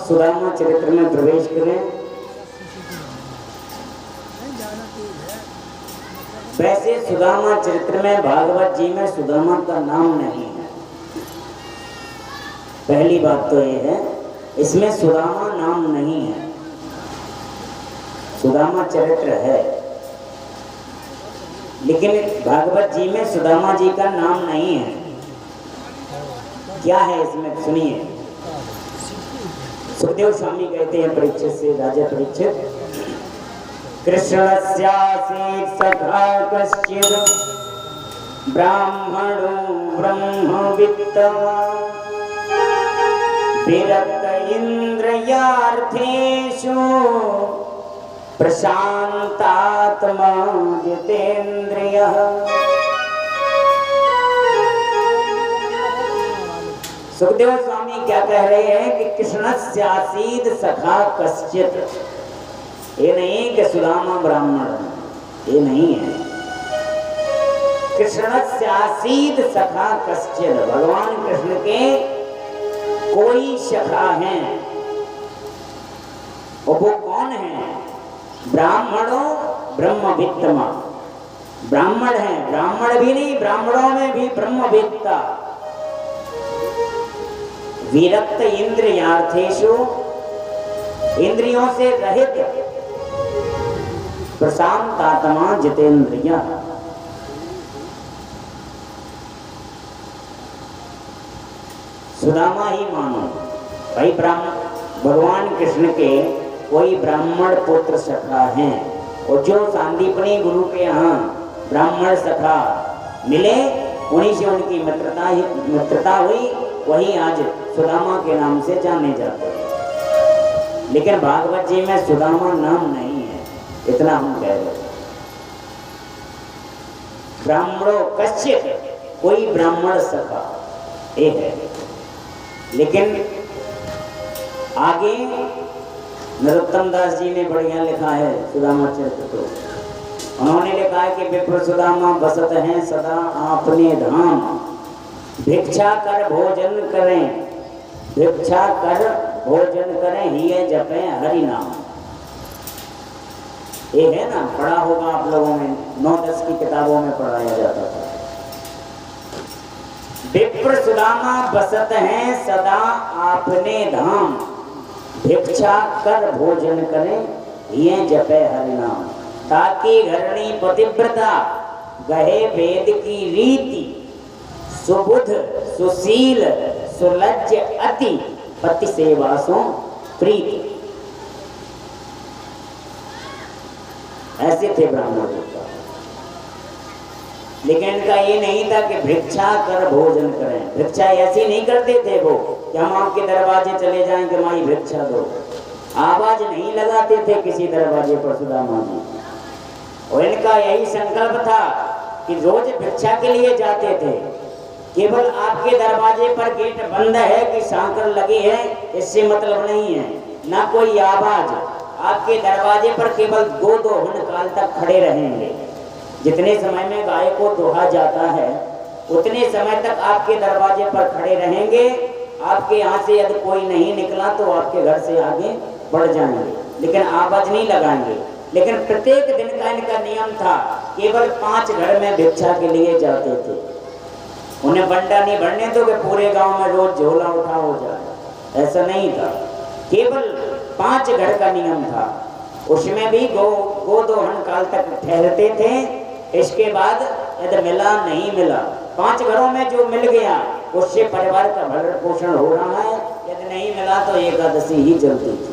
सुदामा चरित्र में प्रवेश करें। वैसे सुदामा चरित्र में भागवत जी में सुदामा का नाम नहीं है। पहली बात तो ये है, इसमें सुदामा नाम नहीं है, सुदामा चरित्र है, लेकिन भागवत जी में सुदामा जी का नाम नहीं है। क्या है इसमें सुनिए। सुखदेव स्वामी कहते हैं परीक्षित से, राजा परीक्षित, कृष्णस्यासीत् सखा कश्चित् ब्राह्मणो ब्रह्मवित्तवान् विरक्त इन्द्रियार्थेषु प्रशान्तात्मा जितेन्द्रियः। सुखदेव स्वामी क्या कह रहे हैं कि कृष्णस्यासीत् सखा कश्चित्, ये नहीं कि सुदामा ब्राह्मण, ये नहीं है। कृष्णस्यासीत् सखा कश्चित्, भगवान कृष्ण के कोई सखा हैं, और वो कौन है? ब्राह्मणों ब्रह्मवित्तमा, ब्राह्मण है, ब्राह्मण भी नहीं, ब्राह्मणों में भी ब्रह्मवित्ता। विरक्त इंद्रियार्थेषु, इंद्रियों से रहित, प्रशांत आत्मा जितेंद्रिय। सुदामा ही मानो भाई, भगवान कृष्ण के कोई ब्राह्मण पुत्र सखा हैं, और जो सांदीपनी गुरु के यहाँ ब्राह्मण सखा मिले, उन्हीं से उनकी मित्रता हुई, वही आज सुदामा के नाम से जाने जाते हैं। लेकिन भागवत जी में सुदामा नाम नहीं है, इतना हम कह रहे हैं। ब्राह्मणों कश्चित, कोई ब्राह्मण सखा ये है। लेकिन आगे नरोत्तम दास जी ने बढ़िया लिखा है सुदामा चरित्र को। उन्होंने लिखा है कि विप्र सुदामा बसत हैं सदा अपने धाम, भिक्षा कर भोजन करें, भिक्षा कर भोजन करें, हिये जपें हरि नाम। ये है ना, पढ़ा होगा आप लोगों में, 9-10 की किताबों में पढ़ाया जाता था। विप्र सुदामा बसत हैं सदा आपने धाम, भिक्षा कर भोजन करें, हिये जपे हरि नाम। ताकि घरणी पतिव्रता गहे वेद की रीति, सुबुध सुशील सुलज्ज अति, पति सेवा सो प्रीति। ऐसे थे ब्राह्मण लोग। लेकिन इनका ये नहीं था कि भिक्षा कर भोजन करें। भिक्षा ऐसी नहीं करते थे वो कि हम आपके दरवाजे चले जाएंगे माई भिक्षा दो। आवाज नहीं लगाते थे किसी दरवाजे पर सुदामा जी। और इनका यही संकल्प था कि रोज भिक्षा के लिए जाते थे। केवल आपके दरवाजे पर गेट बंद है कि सांकर लगी है इससे मतलब नहीं है, ना कोई आवाज। आपके दरवाजे पर केवल 2 हन काल तक खड़े रहेंगे। जितने समय में गाय को दोहा जाता है उतने समय तक आपके दरवाजे पर खड़े रहेंगे। आपके यहाँ से यदि कोई नहीं निकला तो आपके घर से आगे बढ़ जाएंगे, लेकिन आवाज नहीं लगाएंगे। लेकिन प्रत्येक दिन का इनका नियम था, केवल 5 घर में भिक्षा के लिए जाते थे। उन्हें बंडा नहीं भरने दो कि पूरे गांव में रोज झोला उठा हो जाए, ऐसा नहीं था। केवल 5 घर का नियम था। उसमें भी गोदोहन काल तक ठहरते थे। इसके बाद यदि मिला नहीं मिला, 5 घरों में जो मिल गया उससे परिवार का भरण पोषण हो रहा है। यदि नहीं मिला तो एकादशी ही चलती थी।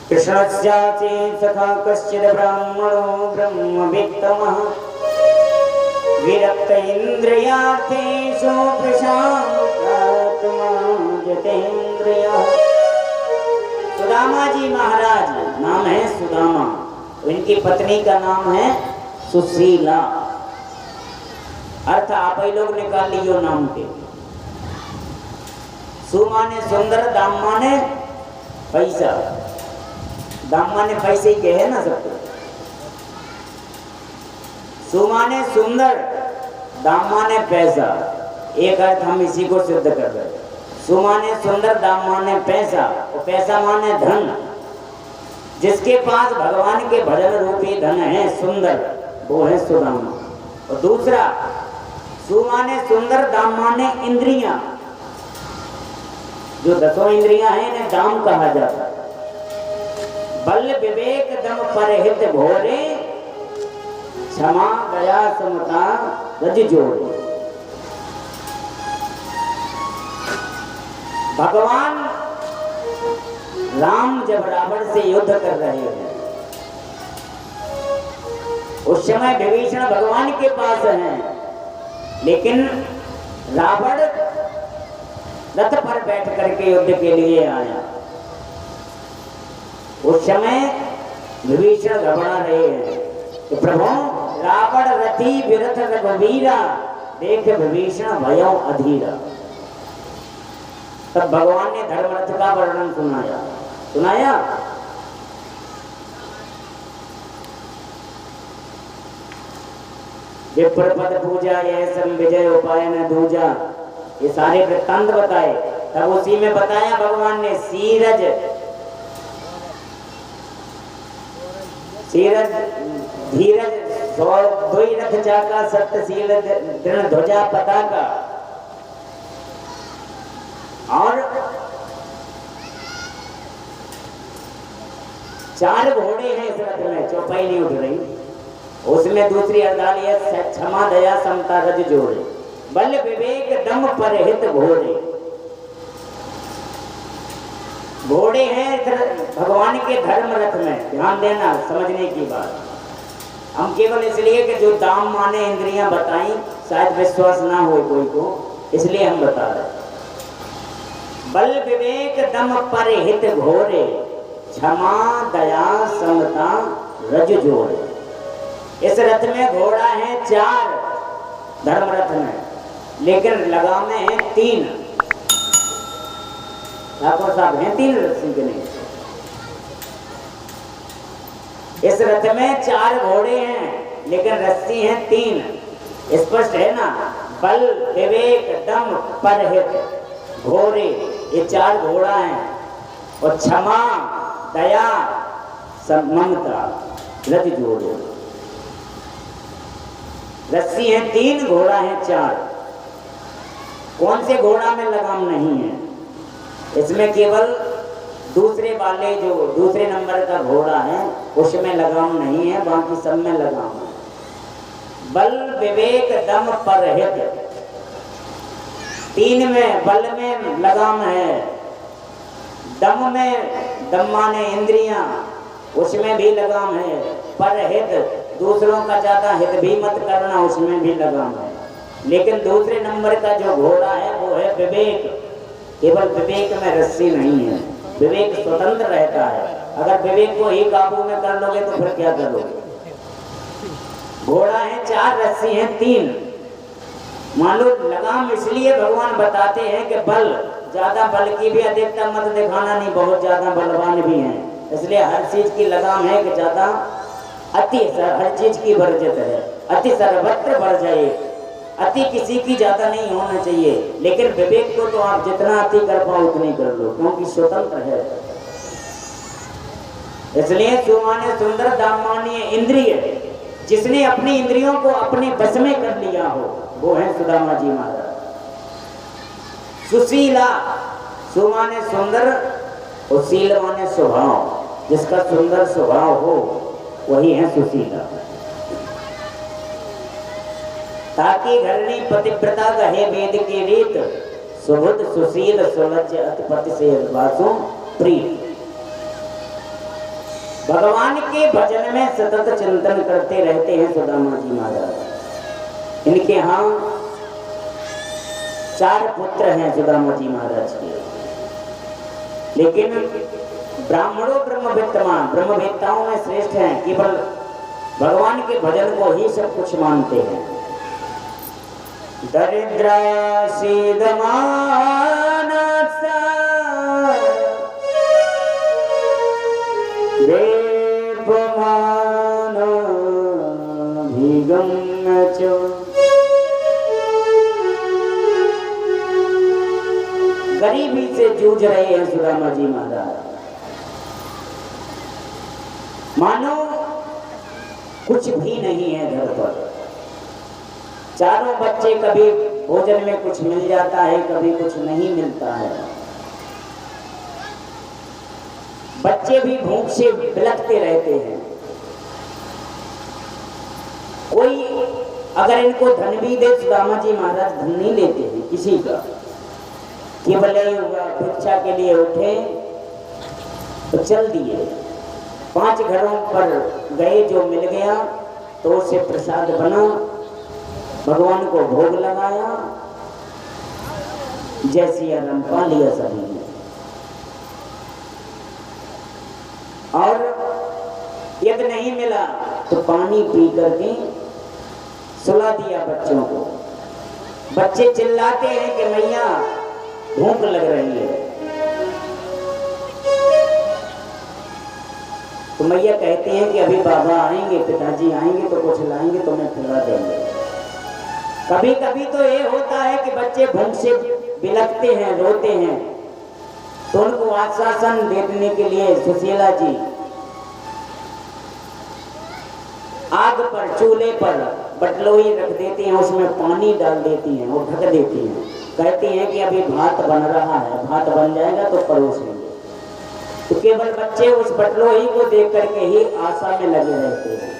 कृष्णस्याचि सखा कश्चिद ब्राह्मणो ब्रह्मवित्तमः, विरक्त इंद्रियार्थेषु प्रशांतात्मा जितेन्द्रियः। सुदामा जी महाराज, नाम है सुदामा, इनकी पत्नी का नाम है सुशीला। अर्थ आप ही लोग निकाल लियो नाम के। सु माने सुंदर, दाम माने पैसा। दाम माने पैसे ही कहे ना सबको। सु माने सुंदर, दाम माने पैसा। एक अर्थ हम इसी को सिद्ध कर रहे हैं। सु माने सुंदर, दाम माने पैसा, और पैसा माने धन। जिसके पास भगवान के भजन रूपी धन है सुंदर, वो है सुदामा। और दूसरा सु माने सुंदर, दाम माने इंद्रियां। जो 10 इंद्रियां हैं इन्हें दाम कहा जाता है। बल विवेक दम परहित भोरे, क्षमा दया समता रज जोड़े। भगवान राम जब रावण से युद्ध कर रहे हैं, उस समय विभीषण भगवान के पास हैं, लेकिन रावण रथ पर बैठ करके युद्ध के लिए आया। उस समय विभीषण घबरा रहे हैं कि प्रभु रावण रथी विरथ रघुवीरा, देख विभीषण भयो अधीरा। तब भगवान ने धर्मरथ का वर्णन सुनाया। विप्र पद पूजा ये सम विजय उपाय न दूजा, ये सारे वृत्तांत बताए। तब उसी में बताया भगवान ने सीरज धीरज दोई रथ जाका, सत्यशील दृढ़ ध्वजा पताका। और 4 घोड़े हैं इस रथ में, चौपाई नहीं उठ रही। उसमें दूसरी अर्धाली है क्षमा दया समता रज जोड़े, बल विवेक दम परहित घोड़े। घोड़े हैं भगवान के धर्म रथ में। ध्यान देना, समझने की बात। हम केवल इसलिए कि जो दाम माने इंद्रियां बताई, शायद विश्वास ना हो कोई को, इसलिए हम बता रहे हैं। बल विवेक दम पर हित घोरे, क्षमा दया समता रज जोड़े। इस रथ में घोड़ा है 4 धर्म रथ में, लेकिन लगामें हैं 3। ठाकुर साहब हैं 3 रस्सी के नहीं। इस रथ में 4 घोड़े हैं, लेकिन रस्सी हैं 3। स्पष्ट है ना। बल विवेक दम परहित घोड़े, ये 4 घोड़ा हैं। और क्षमा दया ममता रज जोड़े। रस्सी है 3, घोड़ा है 4। कौन से घोड़ा में लगाम नहीं है? इसमें केवल दूसरे वाले जो दूसरे नंबर का घोड़ा है उसमें लगाम नहीं है, बाकी सब में लगाम है। बल विवेक दम परहित, 3 में बल में लगाम है, दम में दम माने इंद्रियां, उसमें भी लगाम है। परहित दूसरों का ज्यादा हित भी मत करना, उसमें भी लगाम है। लेकिन दूसरे नंबर का जो घोड़ा है वो है विवेक। केवल विवेक में रस्सी नहीं है, विवेक स्वतंत्र रहता है। अगर विवेक को ही काबू में कर लोगे तो फिर क्या करोगे? घोड़ा है 4, रस्सी है 3। मान लो लगाम इसलिए भगवान बताते हैं कि बल, ज्यादा बल की भी अधिकता मत दिखाना, नहीं बहुत ज्यादा बलवान भी हैं, इसलिए हर चीज की लगाम है कि ज्यादा अति हर चीज की वर्जित है। अति सर्वत्र बढ़ जाए, अति किसी की ज्यादा नहीं होना चाहिए। लेकिन विवेक को तो आप जितना अति कर पाओ उतनी कर लो, क्योंकि स्वतंत्र है। इसलिए सुमाने सुंदर दामानी इंद्रिय, जिसने अपनी इंद्रियों को अपने बस में कर लिया हो वो है सुदामा जी महाराज। सुशीला, सुमाने सुंदर और शील माने स्वभाव, जिसका सुंदर स्वभाव हो वही है सुशीला। ताकि घरनी पतिव्रता कहे वेद के रीत, सुबुद्ध सुशील सुलज्ज अतिपति से वासु प्रीत। भगवान के भजन में सतत चिंतन करते रहते हैं सुदामा जी महाराज। इनके यहाँ 4 पुत्र हैं सुदामा जी महाराज के, लेकिन ब्राह्मणों ब्रह्मवेत्तमान, ब्रह्मवेत्ताओं में श्रेष्ठ हैं। केवल भगवान के भजन को ही सब कुछ मानते हैं। दरिद्र गरीबी से जूझ रहे हैं सुदामा जी महाराज। मानो कुछ भी नहीं है घर पर। चारों बच्चे, कभी भोजन में कुछ मिल जाता है, कभी कुछ नहीं मिलता है। बच्चे भी भूख से बिलखते रहते हैं। कोई अगर इनको धन भी दे, सुदामा जी महाराज धन नहीं लेते हैं किसी का। केवल भिक्षा के लिए उठे तो चल दिए। 5 घरों पर गए, जो मिल गया तो उसे प्रसाद बना, भगवान को भोग लगाया, जैसी आराम पा लिया सभी ने। और यदि नहीं मिला तो पानी पी करके सुला दिया बच्चों को। बच्चे चिल्लाते हैं कि मैया भूख लग रही है, तो मैया कहते हैं कि अभी बाबा आएंगे, पिताजी आएंगे तो कुछ लाएंगे तो मैं खिला देंगे। कभी कभी तो ये होता है कि बच्चे भूख से बिलखते हैं, रोते हैं, तो उनको आश्वासन देने के लिए सुशीला जी आग पर, चूल्हे पर बटलोई रख देती हैं, उसमें पानी डाल देती हैं और ढक देती हैं। कहती हैं कि अभी भात बन रहा है, भात बन जाएगा तो परोस लेंगे। तो केवल बच्चे उस बटलोई को देख करके ही आशा में लगे रहते हैं।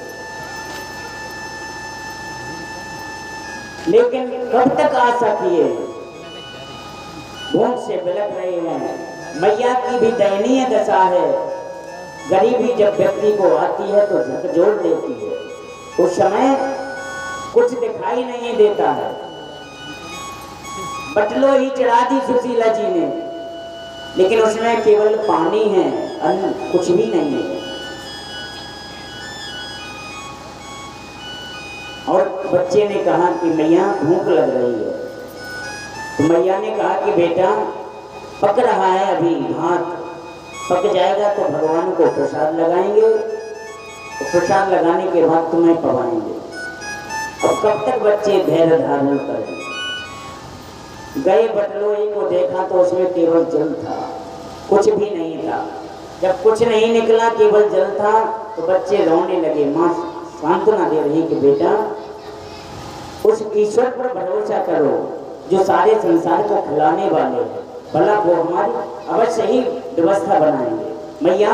लेकिन कब तक आशा किए? भूख से बिलख रहे हैं। मैया की भी दयनीय दशा है। गरीबी जब व्यक्ति को आती है तो झकझोर देती है। उस समय कुछ दिखाई नहीं देता है। बटलो ही चढ़ा दी सुशीला जी ने, लेकिन उसमें केवल पानी है, अन्न कुछ भी नहीं है। और बच्चे ने कहा कि मैया भूख लग रही है। तो मैया ने कहा कि बेटा पक रहा है अभी भात, पक जाएगा तो भगवान को प्रसाद लगाएंगे, तो प्रसाद लगाने के बाद तुम्हें पवाएंगे। और कब तक बच्चे धैर्य धारण करेंगे। गए बटलोई को देखा तो उसमें केवल जल था, कुछ भी नहीं था। जब कुछ नहीं निकला, केवल जल था, तो बच्चे रोने लगे। माँ सांत्वना दे रही कि बेटा उस ईश्वर पर भरोसा करो जो सारे संसार को खिलाने वाले हैं, भला वो हमारी अवश्य ही व्यवस्था बनाएंगे। मैया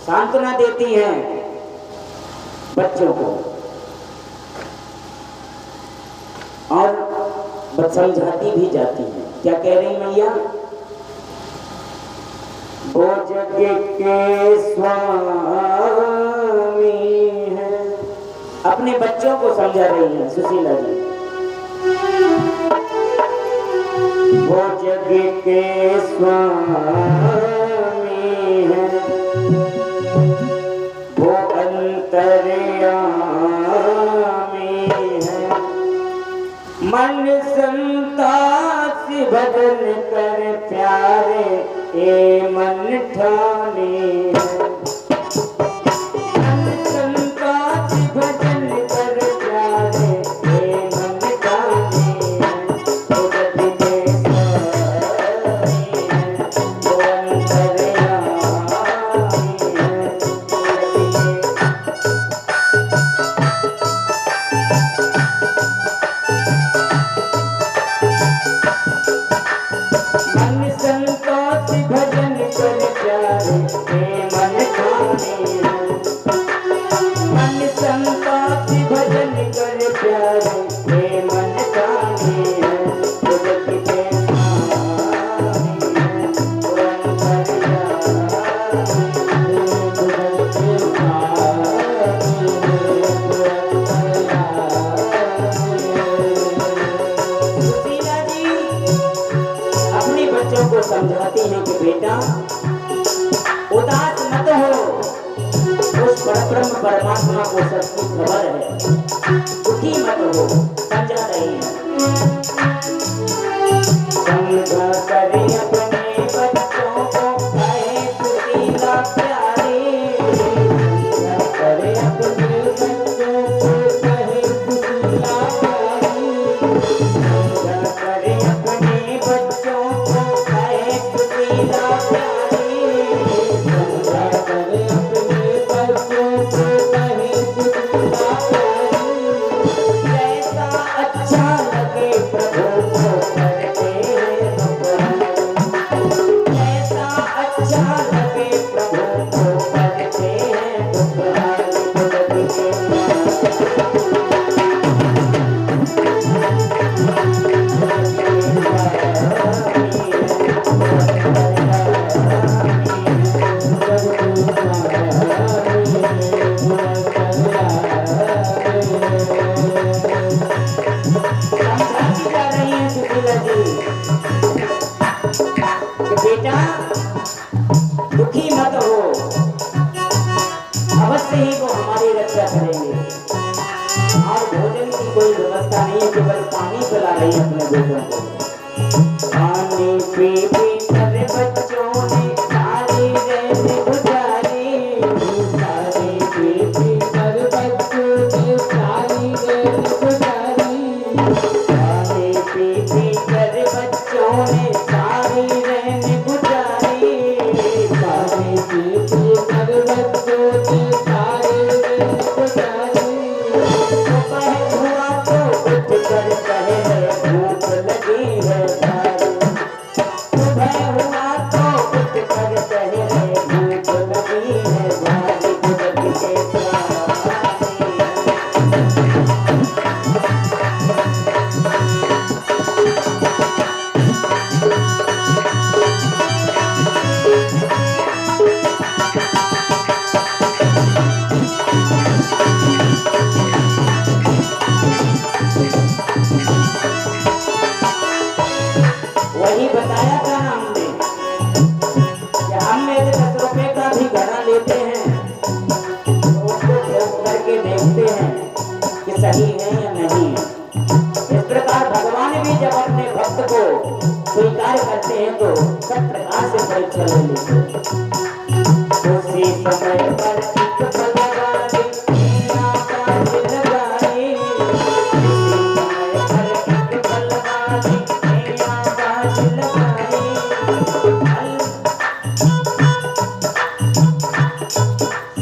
सांत्वना देती हैं बच्चों को और समझाती भी जाती हैं। क्या कह रही मैया? वो जग के स्वामी है, अपने बच्चों को समझा रही है सुशीला जी। वो जग के स्वामी है, वो अंतर्यामी है, मन संताप भजन कर प्यारे ए मन ठाने है। मन संताप भजन कर प्यारे ए मन ठाने है। वो जग के स्वामी है, वो अंतर्यामी है, मन संतोष भजन कर प्यारे हे मन ठाने है। मन संतोष भजन कर प्यारे हे मन ठाने है। वो जग के स्वामी है, वो अंतर्यामी है, वो जग के स्वामी है, वो अंतर्यामी है। सुशीला जी अपने बच्चों को समझाती हैं कि बेटा उदास मत हो, उस परब्रह्म परमात्मा को सबकी खबर है, दुखी मत हो, समझा रही है। समझा कर अपने बच्चों को कहे सुशीला प्यारी, समझा कर अपने बच्चों को कहे सुशीला प्यारी, समझा कर अपने बच्चों को कहे सुशीला प्यारी, समझा कर अपने बच्चों को कहे सुशीला प्यारी। जैसा अच्छा लगे प्रभु को करते हैं दुखहरण, जैसा अच्छा लगे प्रभु को करते हैं दुखहरण। समझाती जा रही है सुशीला जी कि बेटा दुखी मत हो, अवश्य ही वो हमारी रक्षा करेंगे। और भोजन की कोई व्यवस्था नहीं है, केवल पानी पिला रही है अपने बेटों को। पानी पी पी कर बच्चों ने सारी रात गुजारी, पानी पी पी कर बच्चों ने सारी रात गुजारी, पानी पी पी कर बच्चों ने सारी रात गुजारी, पानी पी पी कर बच्चों ने सारी रात गुजारी। दोपहर हुआ तो उठ कर कहे भूख लगी है भारी, सुबह लेते हैं तो उसको ठोक करके देखते हैं कि सही है या नहीं है। इस प्रकार भगवान भी जब अपने भक्त को स्वीकार करते हैं तो सब प्रकार से परीक्षा ले लेते हैं। उसी समय पर एक भगवान मेरा काज लगाए, उसी समय पर एक भगवान मेरा काज लगाए।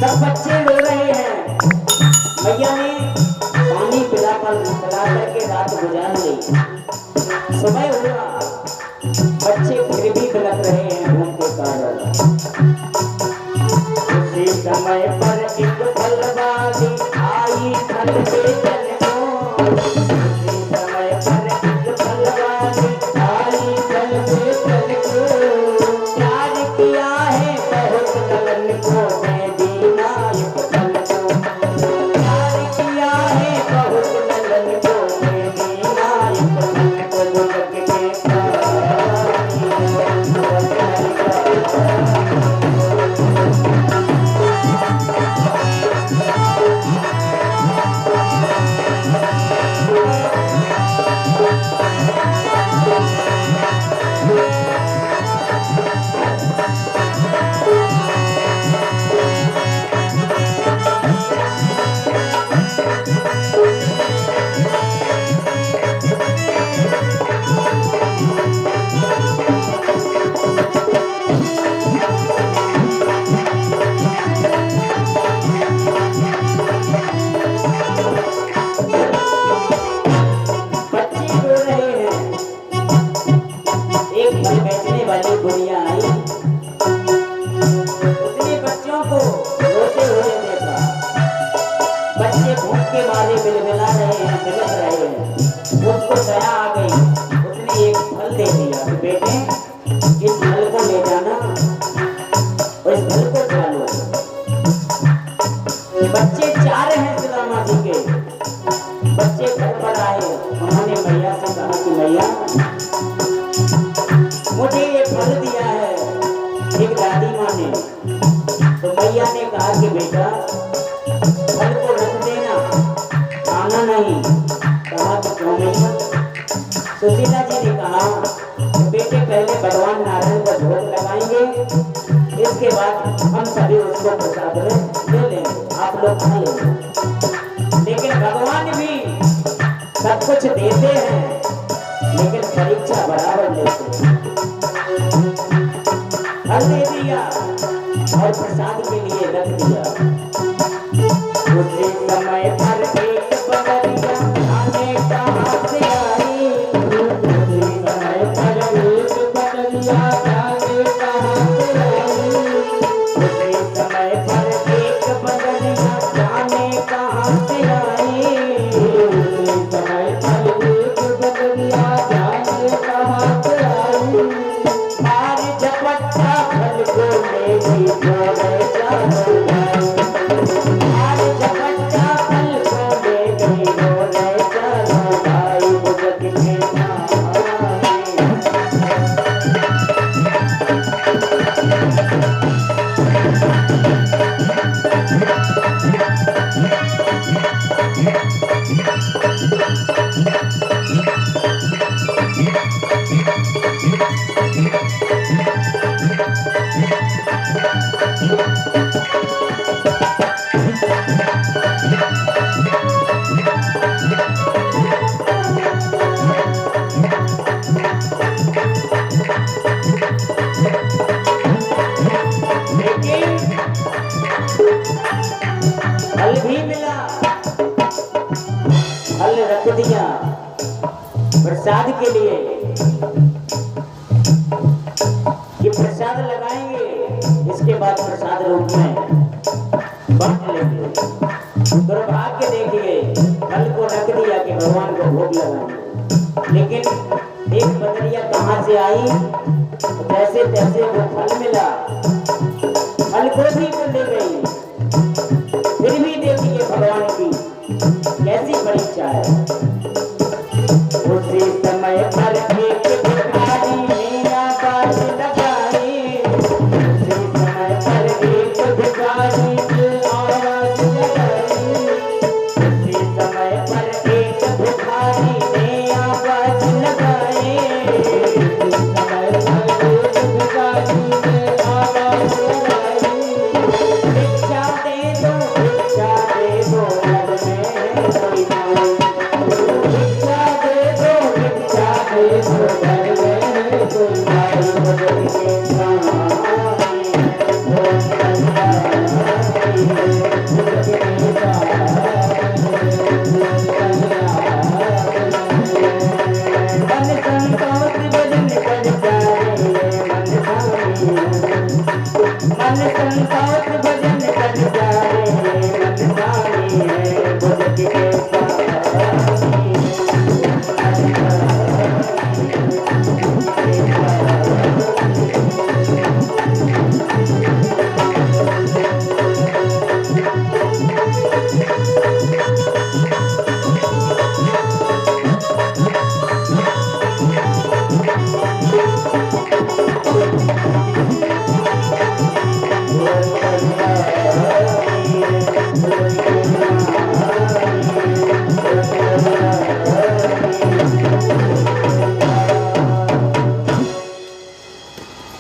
सब बच्चे रो रहे हैं, मैया ने पानी पिला करके रात गुजार ली। सुबह हुआ, बच्चे फिर भी बिलख रहे हैं भूख के कारण। उसी समय पर एक फलवारी आई फल बेचन को, उसी समय पर एक फलवारी आई फल बेचन को। प्यार किया है बहुत ललन को, मैं दीना एक फल को। प्यार किया है बहुत ललन को, मैं दीना एक फल को। लुढ़क के उसको दया आ गई, उसने एक फल दे दिया कि बेटे इस फल को ले जाना और इस फल को खा लो। बच्चे चार हैं सुदामा जी के। बच्चे घर पर आए, उन्होंने मैया से कहा कि मैया मुझे ये फल दिया है एक दादी माँ ने। तो मैया ने कहा कि बेटा फल को रख देना, खाना नहीं। कहा तो क्यों नहीं? सुशीला जी ने कहा बेटे पहले भगवान नारायण को भोग लगाएंगे, इसके बाद हम सभी उसको प्रसाद में ले लेंगे, आप लोग खा लेंगे। लेकिन भगवान भी सब कुछ देते हैं लेकिन परीक्षा बराबर लेते हैं। फल दे दिया और प्रसाद के लिए रख दिया। उसी समय पर एक बदरिया आने कहाँ से आई, उसी समय पर एक बदरिया आने कहाँ से आई, उसी समय पर एक बदरिया जाने कहाँ से आई, उसी समय पर एक बदरिया जाने कहाँ से आई। आज झपट्टा फल को ले गई जोड़े जाने आई, आज झपट्टा फल को ले गई जोड़े जाने आई। बुझक के फल भी मिला, फल रख दिया प्रसाद के लिए कि प्रसाद लगाएंगे, इसके बाद प्रसाद रूप में बांट लेंगे। दुर्भाग्य देखिए, फल को रख दिया कि भगवान को भोग लगाएंगे, लेकिन एक बदरिया कहाँ से आई, जैसे तैसे वो फल मिला, फल को भी वो ले गई। फिर भी देखिए भगवान की कैसी परीक्षा है। उसी समय पर एक भिखारी मेरा काज लगाए, उसी समय पर एक भिखारी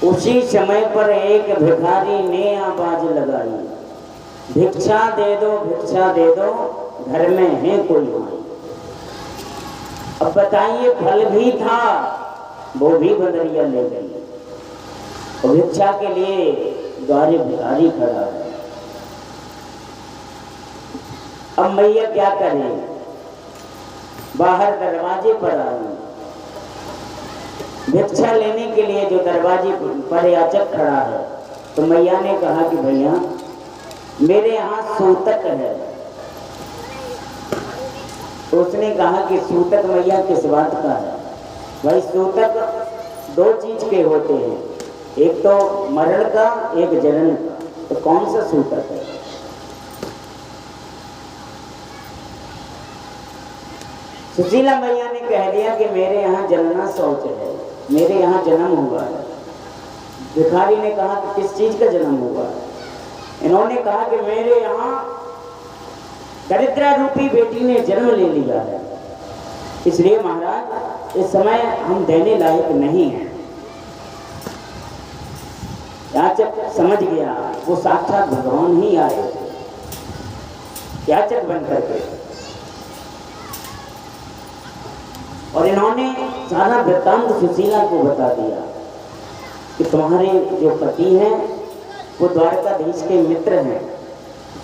उसी समय पर एक भिखारी ने आवाज लगाई, भिक्षा दे दो, भिक्षा दे दो, घर में है कोई नहीं। अब बताइए, फल भी था, वो भी बंदरिया ले गई और भिक्षा के लिए द्वारे भिखारी खड़ा है। अब मैया क्या करें, बाहर दरवाजे पर आई, भिक्षा लेने के लिए जो दरवाजे पर याचक खड़ा है, तो मैया ने कहा कि भैया मेरे यहाँ सूतक है। तो उसने कहा कि सूतक मैया किस बात का है? भाई सूतक दो चीज के होते हैं, एक तो मरण का, एक जन्म का, तो कौन सा सूतक है? सुशीला मैया ने कह दिया कि मेरे यहाँ जलना शौच है, मेरे यहाँ जन्म हुआ है। भिखारी ने कहा कि किस चीज का जन्म हुआ है? इन्होंने कहा कि मेरे यहाँ दरिद्रा रूपी बेटी ने जन्म ले लिया है, इसलिए महाराज इस समय हम देने लायक नहीं हैं। याचक समझ गया वो साक्षात भगवान ही आए थे याचक बन करके, और इन्होंने सारा वृत्तांत सुशीला को बता दिया कि तुम्हारे जो पति हैं वो द्वारकाधीश के मित्र हैं,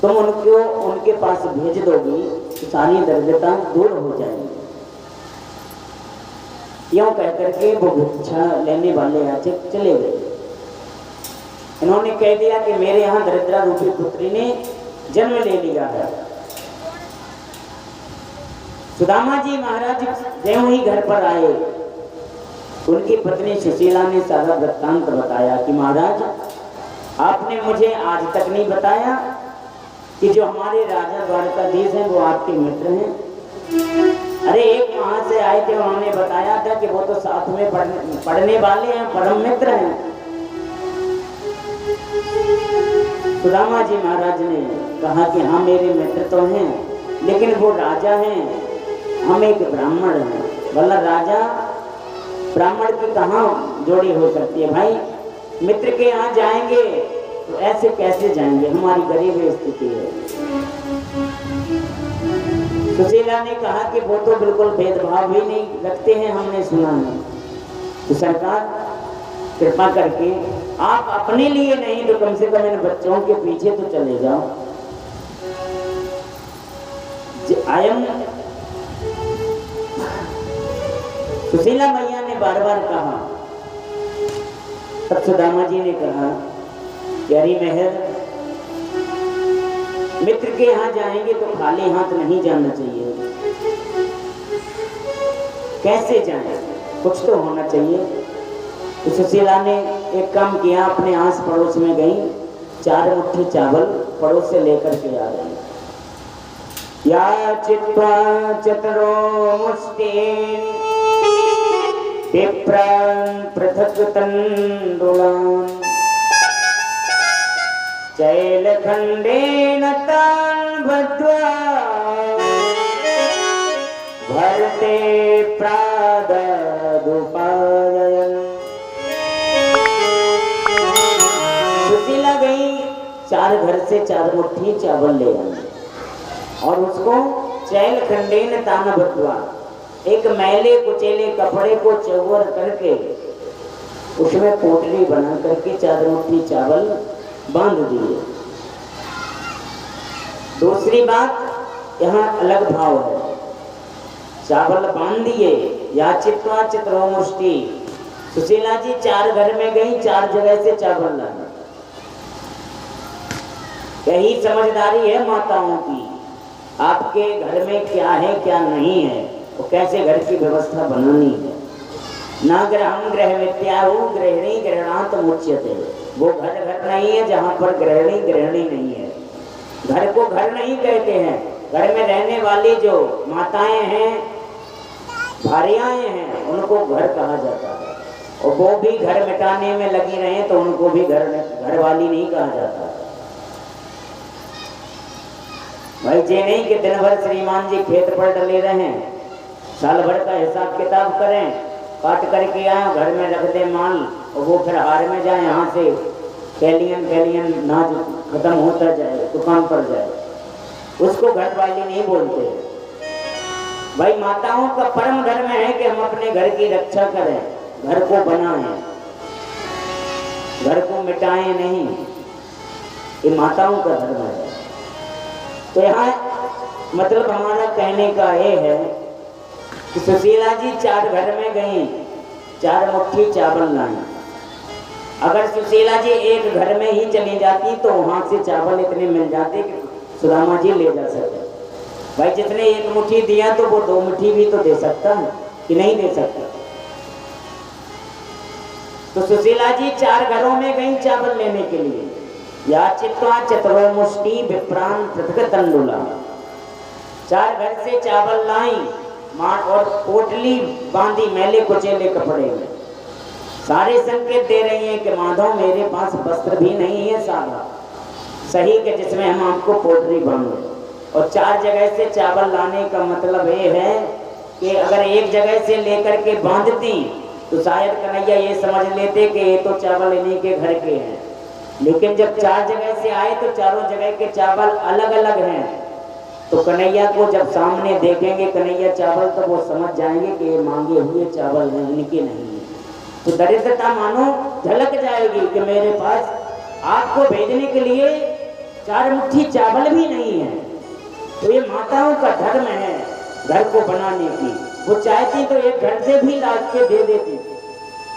तुम उनको उनके पास भेज दोगी तो सारी दरिद्रता दूर हो जाएगी। यूं कहकर के वो भिक्षा लेने वाले याचक चले गए। इन्होंने कह दिया कि मेरे यहाँ दरिद्रा रूपी पुत्री ने जन्म ले लिया है। सुदामा जी महाराज ज्यों ही घर पर आए, उनकी पत्नी सुशीला ने सारा वृत्तांत बताया कि महाराज आपने मुझे आज तक नहीं बताया कि जो हमारे राजा द्वारकाधीश हैं वो आपके मित्र हैं। अरे एक वहां से आए थे, उन्होंने बताया था कि वो तो साथ में पढ़ने वाले हैं, परम मित्र हैं। सुदामा जी महाराज ने कहा कि हाँ मेरे मित्र तो हैं, लेकिन वो राजा हैं, हम एक ब्राह्मण हैं। बोला राजा ब्राह्मण की कहाँ जोड़ी हो सकती है? भाई मित्र के यहाँ जाएंगे तो ऐसे कैसे जाएंगे, हमारी गरीब स्थिति है। सुशीला ने कहा कि वो तो बिल्कुल भेदभाव भी नहीं रखते हैं, हमने सुना नहीं। तो सरकार कृपा करके आप अपने लिए नहीं तो कम से कम इन बच्चों के पीछे तो चले जाओ। आयम सुशीला मैया ने बार बार कहा, तब सुदामा जी ने कहा कि हरि महर मित्र के यहाँ जाएंगे तो खाली हाथ नहीं जाना चाहिए, कैसे जाए, कुछ तो होना चाहिए। तो सुशीला ने एक काम किया, अपने आस पड़ोस में गई, 4 मुट्ठी चावल पड़ोस से लेकर के आ गई। या चित्वा चतरो मुष्टिं विप्रान् पृथक् तण्डुलान् चैलखण्डेन तान् बद्ध्वा भरते प्राददुपायन्। 4 घर से 4 मुट्ठी चावल ले आए और उसको चैल खंडेन तान बदवा, एक मैले कुचेले कपड़े को चौवर करके उसमें पोटली बना करके 4 मुट्ठी चावल बांध दिए। दूसरी बात यहाँ अलग भाव है, चावल बांध दिए या चित्वा चित्रो मुष्टि। सुशीला जी 4 घर में गई, 4 जगह से चावल लाए। यही समझदारी है माताओं की, आपके घर में क्या है क्या नहीं है और कैसे घर की व्यवस्था बनानी है। ना ग्रहम गृह विद्याहु गृहिणी गृहणात मुच्यते, वो घर नहीं है जहाँ पर गृहिणी नहीं है। घर को घर नहीं कहते हैं, घर में रहने वाली जो माताएं हैं, भारियाएं हैं, उनको घर कहा जाता है। और वो भी घर मिटाने में लगी रहे तो उनको भी घर वाली नहीं कहा जाता। भाई जे नहीं कि दिन भर श्रीमान जी खेत पर डले रहे, साल भर का हिसाब किताब करें, काट करके आए घर में रख दे माल और वो फिर हार में जाए, यहाँ से कैलियन नाज खत्म होता जाए, दुकान पर जाए, उसको घर वाली नहीं बोलते। भाई माताओं का परम धर्म है कि हम अपने घर की रक्षा करें, घर को बनाएं, घर को मिटाएं नहीं, ये माताओं का धर्म है। तो यहाँ मतलब हमारा कहने का ये है कि सुशीला जी 4 घर में गई, 4 मुट्ठी चावल लाई। अगर सुशीला जी एक घर में ही चली जाती तो वहां से चावल इतने मिल जाते कि सुदामा जी ले जा सकते। भाई जितने 1 मुट्ठी दिया तो वो 2 मुट्ठी भी तो दे सकता है कि नहीं दे सकता। तो सुशीला जी 4 घरों में गई चावल लेने के लिए। या चित्वा चतुरो मुष्टि विप्रान पृथक तंडुला, 4 घर से चावल लाई और पोटली बांधी मैले कुचेले कपड़े में। सारे संकेत दे रही हैं कि माधव मेरे पास वस्त्र भी नहीं है सादा सही के जिसमें हम आपको पोटली बांधे। और 4 जगह से चावल लाने का मतलब ये है कि अगर एक जगह से लेकर के बांधती तो शायद कन्हैया ये समझ लेते कि ये तो चावल इन्हीं के घर के हैं। लेकिन जब 4 जगह से आए तो चारों जगह के चावल अलग अलग हैं, तो कन्हैया को जब सामने देखेंगे कन्हैया चावल तो वो समझ जाएंगे कि ये मांगे हुए चावल हैं, इनके नहीं है। तो दरिद्रता मानो झलक जाएगी कि मेरे पास आपको भेजने के लिए 4 मुट्ठी चावल भी नहीं है। तो ये माताओं का धर्म है घर को बनाने की। वो चाहती तो एक घर से भी लाद के दे देती,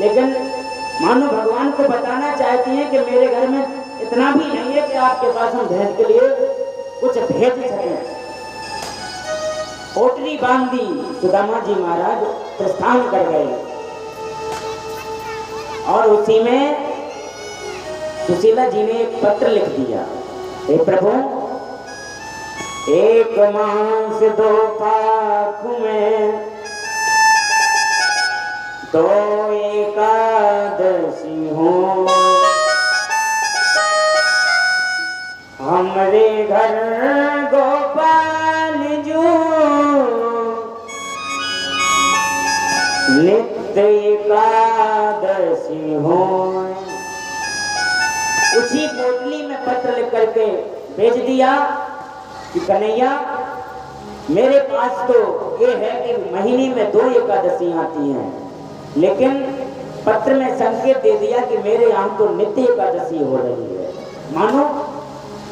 लेकिन मानो भगवान को बताना चाहती हैं कि मेरे घर में इतना भी नहीं है कि आपके पास हम भेज के लिए कुछ भेज सकें। पोटली बांधी, सुदामा जी महाराज प्रस्थान कर गए और उसी में सुशीला जी ने एक पत्र लिख दिया, हे प्रभु, 1 मास 2 पाख में 2 एकादशी हो, हमरे घर गोपाल जू नित्य एकादशी हो। उसी पोटली में पत्र लिख करके भेज दिया कि कन्हैया मेरे पास तो ये है कि महीने में 2 एकादशी आती हैं, लेकिन पत्र में संकेत दे दिया कि मेरे यहाँ तो नित्य एकादशी हो रही है, मानो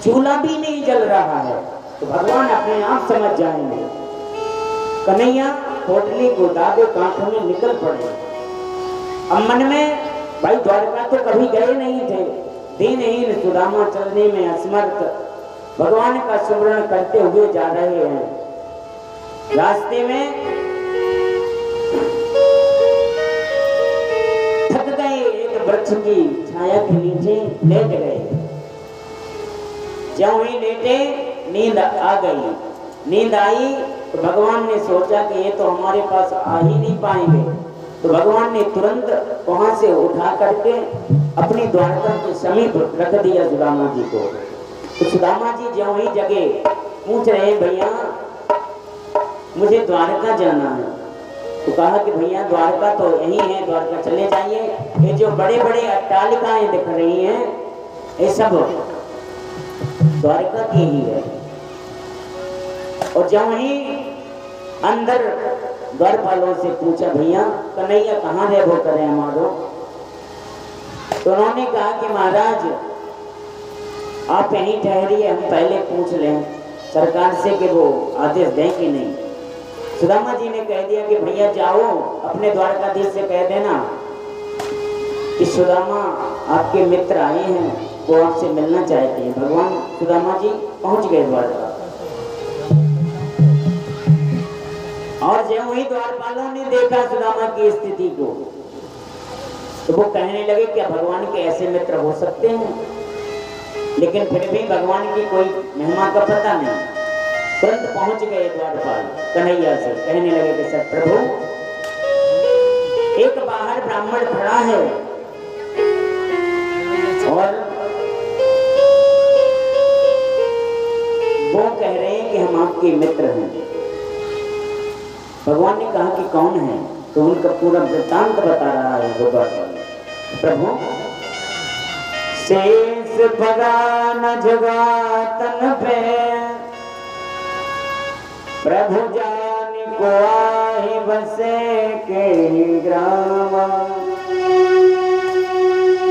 चूल्हा भी नहीं जल रहा है। तो भगवान अपने आप समझ जाएंगे। कन्हैया पोटली को दादे कांठों में निकल पड़े। अब मन में भाई द्वारका तो कभी गए नहीं थे, दीनहीन सुदामा चलने में असमर्थ भगवान का सुमरण करते हुए जा रहे हैं। रास्ते में थक गए, एक वृक्ष की छाया के नीचे लेट गए। ज्यों ही लेटे नींद आ गई। नींद आई तो भगवान ने सोचा कि ये तो हमारे पास आ ही नहीं पाएंगे, तो भगवान ने तुरंत वहां से उठा करके अपनी द्वारका के समीप रख दिया सुदामा जी को। तो सुदामा जी ज्यों ही जगे पूछ रहे, भैया मुझे द्वारका जाना है। तो कहा कि भैया द्वारका तो यही है, द्वारका चले जाइए। ये जो बड़े बड़े अट्टालिकाएं दिख रही हैं ये सब द्वारका की ही है। और जब ही अंदर द्वारपालों से पूछा, भैया कन्हैया कहाँ रहे वो करें हमारो, तो उन्होंने कहा कि महाराज आप यहीं ठहरिए, हम पहले पूछ लें सरकार से कि वो आदेश दें कि नहीं। सुदामा जी ने कह दिया कि भैया जाओ अपने द्वारकाधीश से कह देना कि सुदामा आपके मित्र आए हैं, वो आपसे मिलना चाहते हैं। भगवान सुदामा जी पहुंच गए द्वारका, और जब वही द्वारपालों ने देखा सुदामा की स्थिति को, तो वो कहने लगे क्या भगवान के ऐसे मित्र हो सकते हैं। लेकिन फिर भी भगवान की कोई महिमा का पता नहीं। तुरंत पहुंच गए द्वारपाल कन्हैया से, कहने लगे कि सर प्रभु, एक बाहर ब्राह्मण खड़ा है और वो कह रहे हैं कि हम आपके मित्र हैं। भगवान ने कहा कि कौन है, तो उनका पूरा वृत्तांत बता रहा है द्वारपाल। प्रभु, शेष भगा न जगा तन पे, प्रभु जान को आहि बसे के ग्राम,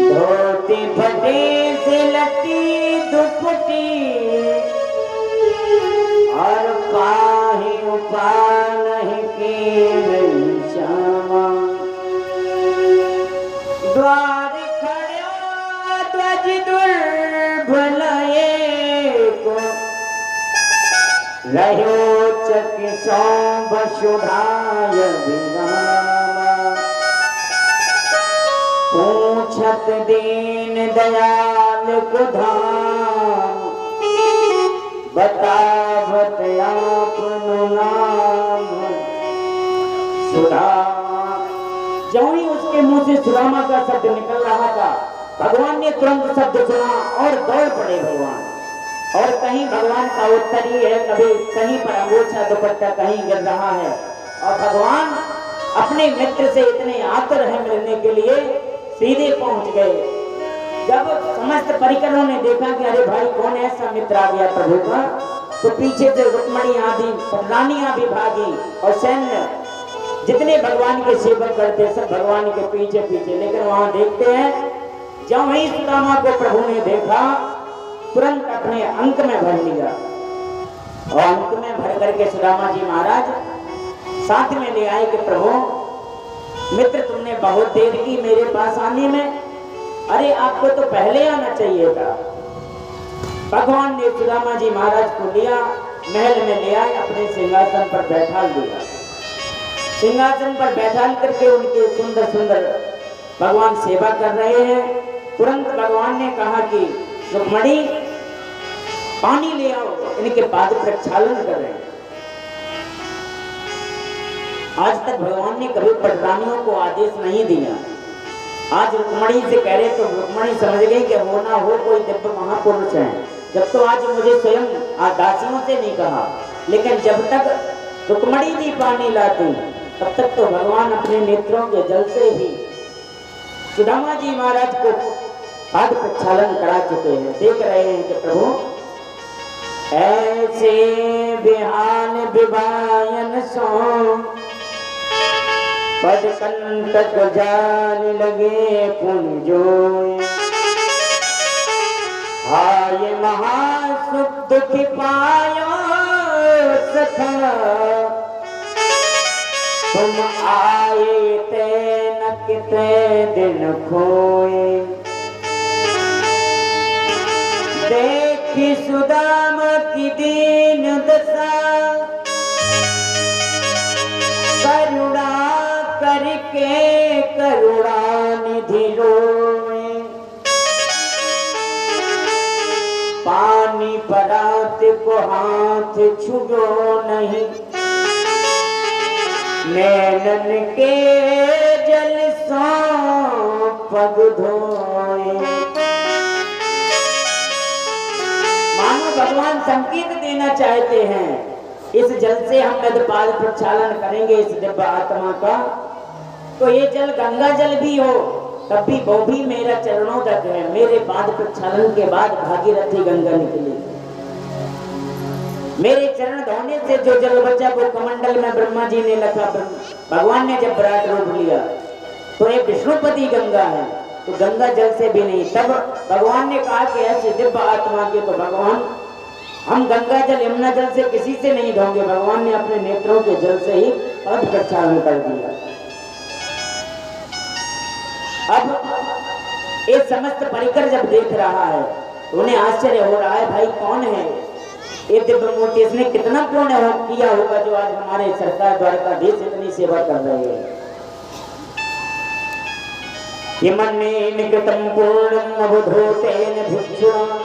धोती फटी से लटी दुपटी, और पाही उपा नहीं की श्यामा, द्वार खड़ो ध्वज दुर्बल को, रहो चकी सौंभ सुधाय विरामा, पूछत दीन दयाल को धाम, बतावत आपनो नाम सुधा। जो ही उसके मुंह से सुदामा का शब्द निकल रहा था, भगवान ने तुरंत शब्द सुना और दौड़ पड़े भगवान। और कहीं भगवान का उत्तर ही है, कभी कहीं पर अंगोछा दुपट्टा कहीं गिर रहा है, और भगवान अपने मित्र से इतने आतुर है मिलने के लिए, सीधे पहुंच गए। जब समस्त परिकरों ने देखा कि अरे भाई कौन ऐसा मित्र आ गया प्रभु का, तो पीछे से रुक्मणी आदि रानियां भी भागी, और सैन्य जितने भगवान के सेवक करते सब भगवान के पीछे पीछे। लेकिन वहां देखते हैं, जब वही सुदामा को प्रभु ने देखा, तुरंत अपने अंक में भर लिया, और अंक में भर करके सुदामा जी महाराज साथ में ले आए कि प्रभु, मित्र तुमने बहुत देर की मेरे पास आने में, अरे आपको तो पहले आना चाहिए था। भगवान ने सुदामा जी महाराज को लिया, महल में ले आए, अपने सिंहासन पर बैठा दिया। सिंहासन पर बैठा करके उनके सुंदर सुंदर भगवान सेवा कर रहे हैं। तुरंत भगवान ने कहा कि रुक्मणी पानी ले आओ, इनके पाद प्रक्षालन कर रहे हैं। आज तक भगवान ने कभी पटरानियों को आदेश नहीं दिया। आज रुक्मणी से कह रहे तो रुक्मणी समझ गई कि हो ना हो कोई दिव्य महापुरुष है। जब तो आज मुझे स्वयं दासियों से नहीं कहा, लेकिन जब तक रुक्मणी जी पानी लाती तब तक तो भगवान अपने नेत्रों के जल से ही सुदामा जी महाराज को पाद प्रक्षालन करा चुके हैं। देख रहे हैं कि प्रभु ऐसे बिहान विवायन सो, पद कंटक जान लगे पुंजोए, हाय महासुख दुख पायो सखा, तुम आए ते न किते दिन खोए, देखी सुदामा की दीन दशा, करुणा करके करुणा निधि रोए, पानी परात को हाथ छुओ नहीं, नैनन के जल सो पग धोए। मानो भगवान संकेत देना चाहते हैं, इस जल से हम यदि पाद प्रक्षालन करेंगे इस दिव्य आत्मा का, तो ये जल गंगा जल भी हो तब भी वो भी मेरा चरणों तक है। मेरे पाद प्रक्षालन के बाद भागीरथी गंगा निकली। मेरे चरण धोने से जो जल बचा वो कमंडल में ब्रह्मा जी ने लिखा। भगवान ने जब विराट रूप लिया तो ये विष्णुपति गंगा है, तो गंगा जल से भी नहीं। तब भगवान ने कहा कि ऐसे दिव्य आत्मा के तो भगवान हम गंगा जल यमुना जल से किसी से नहीं धोंगे। भगवान ने अपने नेत्रों के जल से ही पद प्रक्षालन कर दिया। अब ये समस्त परिकर जब देख रहा है तो उन्हें आश्चर्य हो रहा है, भाई कौन है ये दिव्य मूर्ति, इसने कितना पुण्य किया होगा जो आज हमारे सरकार द्वारकाधीश इतनी सेवा कर रहे हैं। यमन्नेन पूर्णम अवधूतेन भिक्षुणा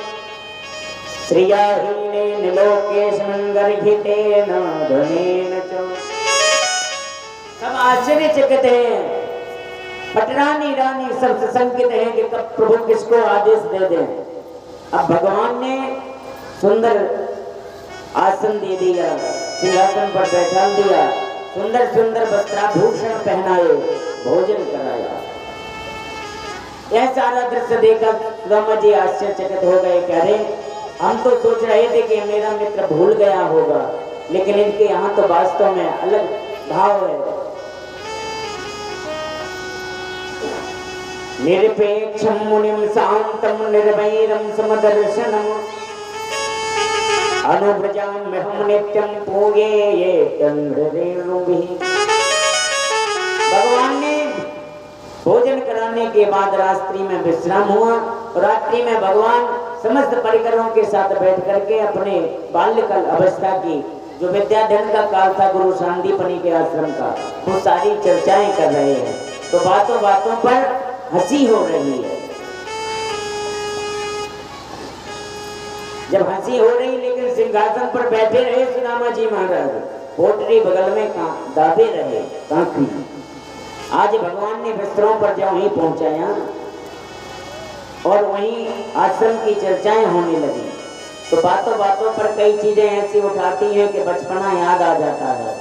श्रियाहीनेन लोकेशमं गर्हितेन धनेन च। सब आश्चर्यचकित हैं, पटरानी रानी सबसे संकित है कि कब प्रभु किसको आदेश दे दें। अब भगवान ने सुंदर आसन दे दिया, सिंहासन पर बैठा दिया, सुंदर सुंदर वस्त्राभूषण पहनाए, भोजन कराया। यह सारा दृश्य देखकर सुदामा जी आश्चर्यचकित हो गए। कह रहे हम तो सोच रहे थे कि मेरा मित्र भूल गया होगा, लेकिन इनके यहाँ तो वास्तव में अलग भाव है। निरपेक्षम मुनिम शांतम निर्वैरम समदर्शनम अनुव्रजाम हम नित्यम पूगे ये चंद्रेणुभिः। भगवान ने भोजन कराने के बाद रात्रि में विश्राम हुआ। रात्रि में भगवान समस्त परिकरों के साथ बैठ करके अपने बाल्यकाल अवस्था की जो विद्याधन का काल था गुरु सांदीपनी के आश्रम का, वो सारी चर्चाएं कर रहे हैं। तो बातों बातों पर हंसी हो रही है। जब हंसी हो रही लेकिन सिंहासन पर बैठे रहे सुदामा जी महाराज, पोटरी बगल में दाबे रहे कांखी। आज भगवान ने वस्त्रों पर जब वहीं पहुंचाया और वहीं आश्रम की चर्चाएं होने लगी, तो बातों बातों पर कई चीजें ऐसी उठाती हैं कि बचपना याद आ जाता है।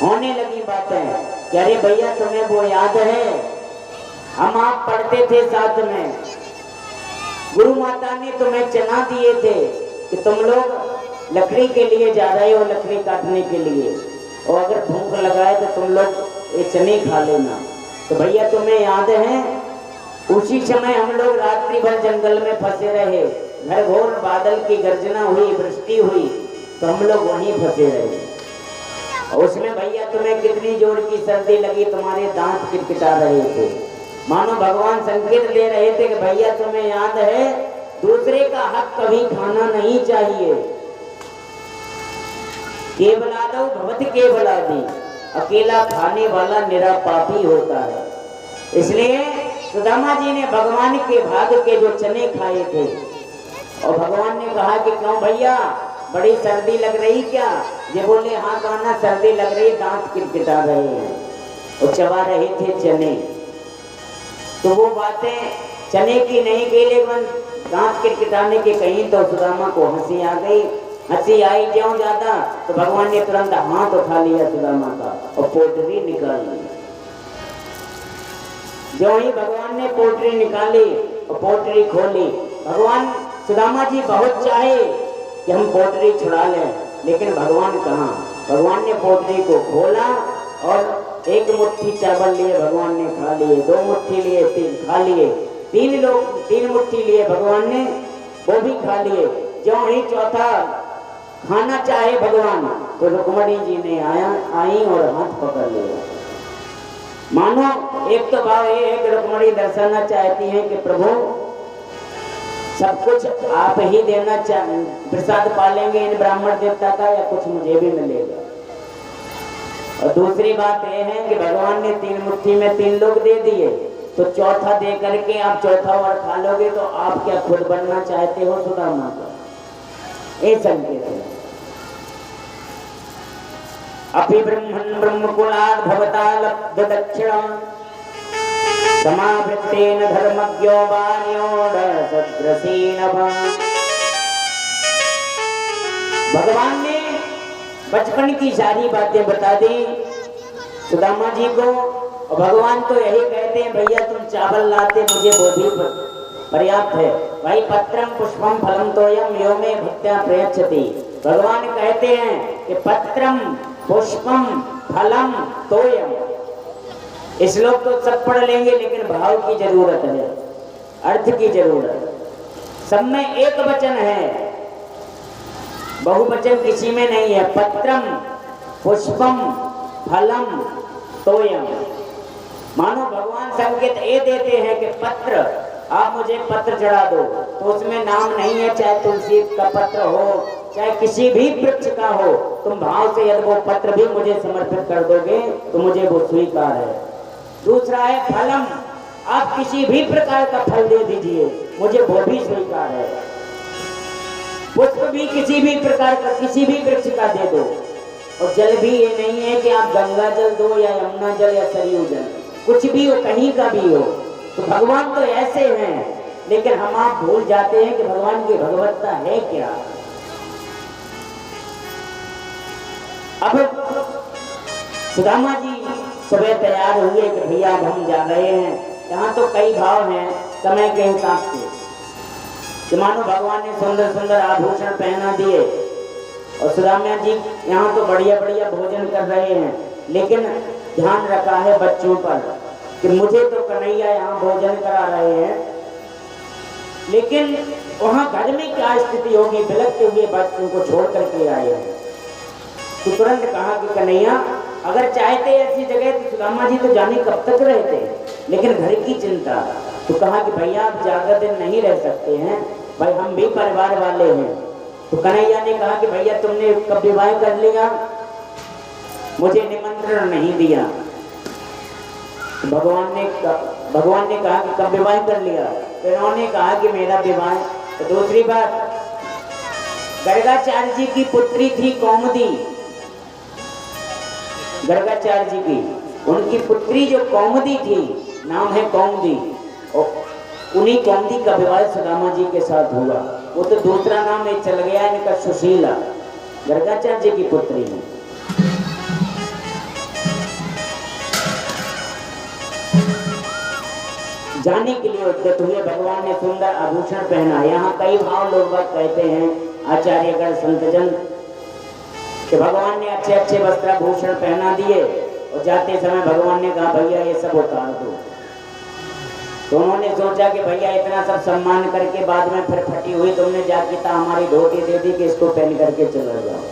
होने लगी बातें कि अरे भैया तुम्हें वो याद है, हम आप पढ़ते थे साथ में, गुरु माता ने तुम्हें चना दिए थे कि तुम लोग लकड़ी के लिए जा रहे हो, लकड़ी काटने के लिए, और अगर भूख लगाए तो तुम लोग ये चने खा लेना। तो भैया तुम्हें याद है उसी समय हम लोग रात्रि भर जंगल में फंसे रहे, घरघोर बादल की गर्जना हुई, वृष्टि हुई, तो हम लोग वहीं फंसे रहे। और उसमें भैया तुम्हें कितनी जोर की सर्दी लगी, तुम्हारे दांत किटकिटा रहे थे, मानो भगवान संकेत दे रहे थे कि भैया तुम्हें याद है दूसरे का हक कभी खाना नहीं चाहिए। केवलादौ भवति केवलादि, अकेला खाने वाला निरा पापी होता है। इसलिए सुदामा जी ने भगवान के भाग के जो चने खाए थे, और भगवान ने कहा कि क्यों भैया बड़ी सर्दी लग रही क्या? ये बोले हाँ कहना सर्दी लग रही, दांत किटकिटा रहे हैं, और चबा रहे थे चने। तो वो बातें चने की नहीं गई, लेकिन दांत किटकिटाने के कहीं तो सुदामा को हंसी आ गई। हंसी आई ज्यों ज्यादा तो भगवान ने तुरंत हाथ उठा लिया सुदामा का और पोटरी निकाल ली। जो ही भगवान ने पोटरी निकाली और पोटरी खोली, भगवान सुदामा जी बहुत चाहे कि हम पोटरी छुड़ा लें, लेकिन भगवान कहाँ। भगवान ने पोटरी को खोला और एक मुट्ठी चावल लिए भगवान ने खा लिए, 2 मुट्ठी लिए, 3 खा लिए, 3 मुट्ठी लिए भगवान ने, वो भी खा लिए। जो ही चौथा खाना चाहे भगवान, तो रुक्मणी जी ने आई और हाथ पकड़ लिया। मानो एक तो भाव ये है कि रुक्मणी दर्शाना चाहती हैं कि प्रभु सब कुछ आप ही देना चाहे, प्रसाद पालेंगे इन ब्राह्मण देवता का, या कुछ मुझे भी मिलेगा। और दूसरी बात यह है कि भगवान ने 3 मुट्ठी में 3 लोग दे दिए, तो चौथा दे करके आप चौथा और खा लोगे, तो आप क्या खुद बनना चाहते हो सुदामा का? ये संकेत है। अपि ब्रह्मन् ब्रह्मकुलात् भवता लब्ध दक्षिणम् समावृत्तेन धर्मज्ञो वार्योड सद्रसीन। भगवान ने बचपन की सारी बातें बता दी सुदामा जी को, और भगवान तो यही कहते हैं भैया तुम चावल लाते मुझे वो भी पर्याप्त है। भाई पत्रम पुष्पम फलम तोयम यो मे भक्त्या प्रयच्छति। भगवान कहते हैं कि पत्रम पुष्पम फलम तोयम। इस लोग तो सब पढ़ लेंगे लेकिन भाव की जरूरत है, अर्थ की जरूरत। सब में एक वचन है, बहुवचन किसी में नहीं है। पत्रम पुष्पम फलम तोयम। मानो भगवान संकेत ये देते हैं कि पत्र, आप मुझे पत्र चढ़ा दो तो उसमें नाम नहीं है, चाहे तुलसी का पत्र हो चाहे किसी भी वृक्ष का हो, तुम भाव से यदि वो पत्र भी मुझे समर्पित कर दोगे तो मुझे वो स्वीकार है। दूसरा है फलम, आप किसी भी प्रकार का फल दे दीजिए मुझे वो भी स्वीकार है। पुष्प भी किसी भी प्रकार का किसी भी वृक्ष का दे दो। और जल भी ये नहीं है कि आप गंगा जल दो या यमुना जल या सरयू जल, कुछ भी हो कहीं का भी हो। तो भगवान तो ऐसे हैं, लेकिन हम आप भूल जाते हैं कि भगवान की भगवत्ता है क्या। अब सुदामा जी सुबह तैयार हुए कि भैया अब हम जा रहे हैं। यहाँ तो कई भाव हैं समय के हिसाब से, कि मानो भगवान ने सुंदर सुंदर आभूषण पहना दिए और सुदामा जी यहाँ तो बढ़िया बढ़िया भोजन कर रहे हैं, लेकिन ध्यान रखा है बच्चों पर कि मुझे तो कन्हैया यहाँ भोजन करा रहे हैं, लेकिन वहाँ घर में क्या स्थिति होगी। बिलखते हुए बच्चों को छोड़ करके आए हैं। तो तुरंत कहा कि कन्हैया अगर चाहते ऐसी जगह तो सुदामा जी तो जाने कब तक रहते, लेकिन घर की चिंता। तो कहा कि भैया आप ज्यादा दिन नहीं रह सकते हैं, भाई हम भी परिवार वाले हैं। तो कन्हैया ने कहा कि भैया तुमने कब विवाह कर लिया, मुझे निमंत्रण नहीं दिया। तो भगवान ने कहा कि कब विवाह कर लिया। तो इन्होंने कहा कि मेरा विवाह। तो दूसरी बात, गर्गाचार्य जी की पुत्री थी कौमुदी, गर्गाचार्य जी की उनकी पुत्री जो कौमुदी थी, नाम है कौमुदी, और उन्हीं कौमुदी का विवाह सुदामा जी के साथ हुआ। वो तो दूसरा नाम एक चल गया इनका सुशीला, गर्गाचार्य जी की पुत्री है। जाने के लिए उद्यत हुए, भगवान ने सुंदर आभूषण पहना। यहाँ कई भाव लोग बात कहते हैं आचार्यगण संतजन कि भगवान ने अच्छे अच्छे वस्त्राभूषण पहना दिए और जाते समय भगवान ने कहा भैया ये सब उतार दो। तो उन्होंने सोचा कि भैया इतना सब सम्मान करके बाद में फिर फटी हुई तुमने जाके हमारी धोती दे दी कि इसको पहन करके चला जाओ।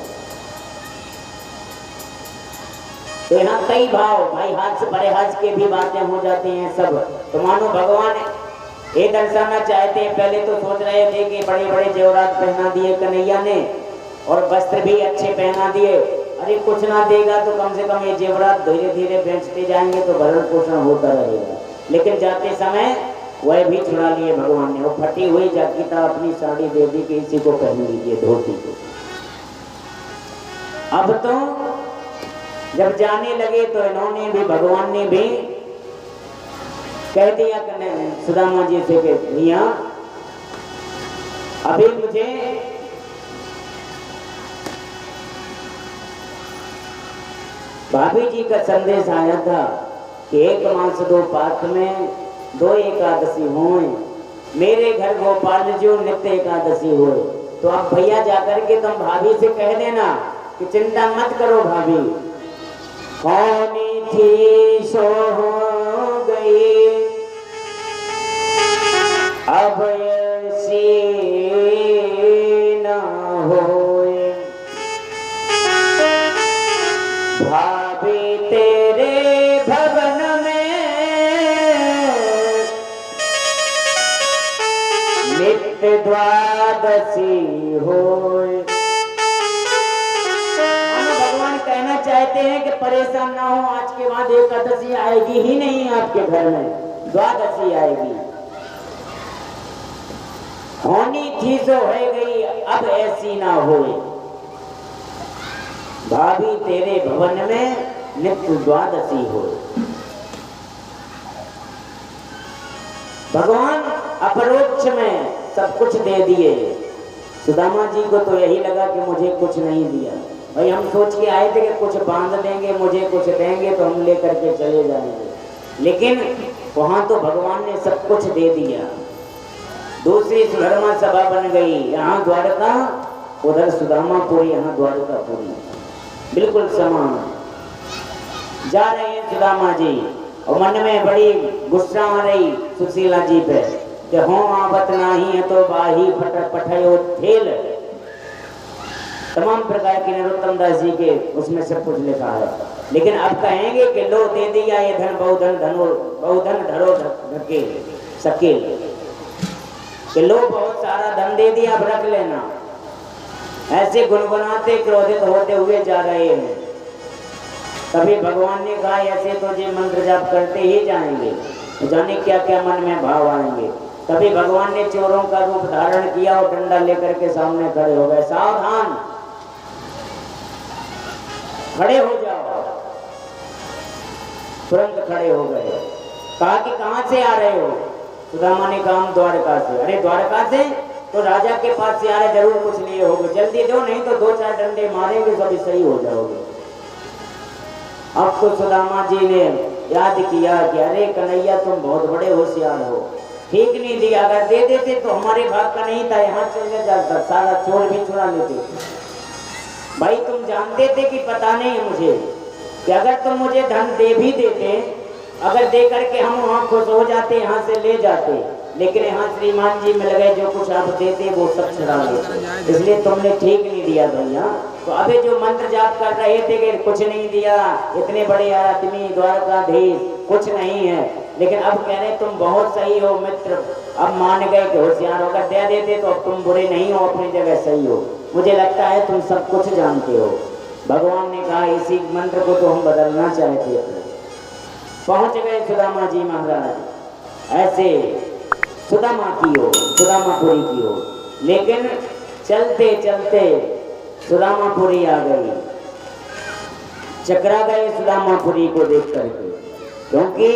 तो यहाँ कई भाव, भाई हाथ से बड़े हाथ के भी बातें हो जाती हैं सब। तो मानो भगवान ये दर्शाना चाहते हैं, पहले तो सोच रहे थे कि बड़े बड़े जेवरात पहना दिए कन्हैया ने और वस्त्र भी अच्छे पहना दिए, अरे कुछ ना देगा तो कम से कम ये जेवरात धीरे धीरे बेचते जाएंगे तो भरण पोषण होता रहेगा। लेकिन जाते समय वह भी छुड़ा लिए भगवान ने, वो फटी हुई जाकीता अपनी साड़ी दे दी कि इसी को पहन लीजिए, धोती को। अब तो जब जाने लगे तो इन्होंने भी, भगवान ने भी कह दिया सुदामा जी से कि भैया अभी मुझे भाभी जी का संदेश आया था कि 1 मास 2 पात में 2 एकादशी होए, मेरे घर गोपाल जो नित्य एकादशी होए। तो अब भैया जाकर के तुम भाभी से कह देना कि चिंता मत करो भाभी, कौनी थी सो हो गई, अब ऐसी न होए, भाभी तेरे भवन में नित्य द्वादशी होए। कहना चाहते हैं कि परेशान ना हो, आज के बाद एकादशी आएगी ही नहीं आपके घर में, द्वादशी आएगी। होनी थी सो हो गई, अब ऐसी ना होए, भाभी तेरे भवन में नित्य द्वादशी होए। भगवान अपरोक्ष में सब कुछ दे दिए। सुदामा जी को तो यही लगा कि मुझे कुछ नहीं दिया। भाई हम सोच के आए थे कि कुछ बांध देंगे, मुझे कुछ देंगे तो हम लेकर के चले जाएंगे, लेकिन वहां तो भगवान ने सब कुछ दे दिया। दूसरी सुधर्मा सभा बन गई, यहाँ द्वारका, उधर सुदामापुरी, यहाँ द्वारकापुरी, बिल्कुल समान। जा रहे हैं सुदामा जी और मन में बड़ी गुस्सा आ रही सुशीला जी पे कि हो आवत नाही है तो बाही पठयो थेल। तमाम प्रकार के नरोत्तम दास जी के उसमें सब कुछ लिखा है। लेकिन अब कहेंगे कि लो दे दिया ये धन, बहुधन धरो धके सकेल, कि लो बहुत सारा धन दे दिया, अब रख लेना। ऐसे गुनगुनाते क्रोधित होते हुए जा रहे हैं। तभी भगवान ने कहा ऐसे तो जी मंत्र जाप करते ही जाएंगे, जाने क्या क्या मन में भाव आएंगे। तभी भगवान ने चोरों का रूप धारण किया और डंडा लेकर के सामने खड़े हो गए। सावधान, खड़े हो जाओ। तुरंत खड़े हो गए। कहा कि कहां से आ रहे हो? सुदामा ने कहा द्वारका से। अरे द्वारका से? तो राजा के पास से आ रहे, जरूर कुछ लिए होगे, जल्दी दो नहीं तो 2-4 डंडे मारेंगे, सभी सही हो जाओगे। अब तो सुदामा जी ने याद किया कि अरे कन्हैया तुम बहुत बड़े होशियार हो, ठीक नहीं दिया, अगर दे देते तो हमारे भाग का नहीं था, यहाँ चले जाता, सारा चोर भी चुरा लेते। भाई तुम जानते थे कि पता नहीं मुझे कि अगर तुम मुझे धन दे भी देते, अगर दे करके हम वहाँ खुश हो जाते, यहाँ से ले जाते, लेकिन यहाँ श्रीमान जी मिल गए, जो कुछ आप देते वो सब छुड़ा लेते, इसलिए तुमने ठीक नहीं दिया भैया। तो अभी जो मंत्र जाप कर रहे थे कि कुछ नहीं दिया, इतने बड़े आदमी द्वारकाधीश, कुछ नहीं है, लेकिन अब कह रहे तुम बहुत सही हो मित्र, अब मान गए कि होशियार होकर दे देते तो अब तुम बुरे नहीं हो, अपनी जगह सही हो, मुझे लगता है तुम सब कुछ जानते हो। भगवान ने कहा इसी मंत्र को तो हम बदलना चाहते थे। पहुंच गए सुदामा जी महाराज ऐसे सुदामा की ओर, सुदामापुरी की ओर, लेकिन चलते चलते सुदामापुरी आ गई। चकरा गए सुदामापुरी को देख करके, क्योंकि